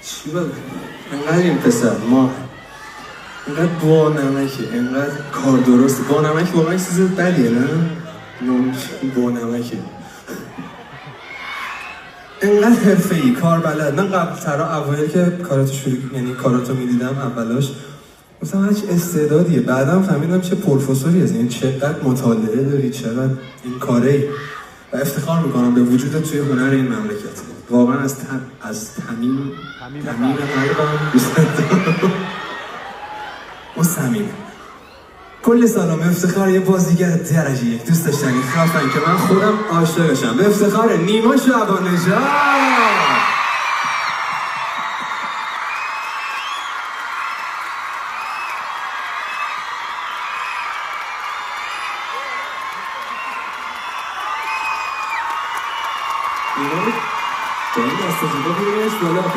چی بود؟ انقدر این پسر ما انقدر با نمکه، انقدر کار درسته. با نمک واقعا چیز بدیه نه؟ با نمکه انقدر حرفه‌ای، کار بلد. من قبل اوایل که کاراتو شروع، یعنی کاراتو میدیدم اولاش مثلا هیچ استعدادیه، بعدم فهمیدم چه پروفسوری هستی، یعنی چقدر مطالعه داری، چقدر این کاری و افتخار میکنم به وجودت توی هنر این مملکت. واقعا از تمیم قلبم دوست دارم. اون صمیمه. کل سلام، افتخار یه بازیگر درجه یک دوست داشتنی خفن که من خودم عاشقشم، به افتخار نیما شعبان‌نژاد. این دست جدا بگیرش بالا.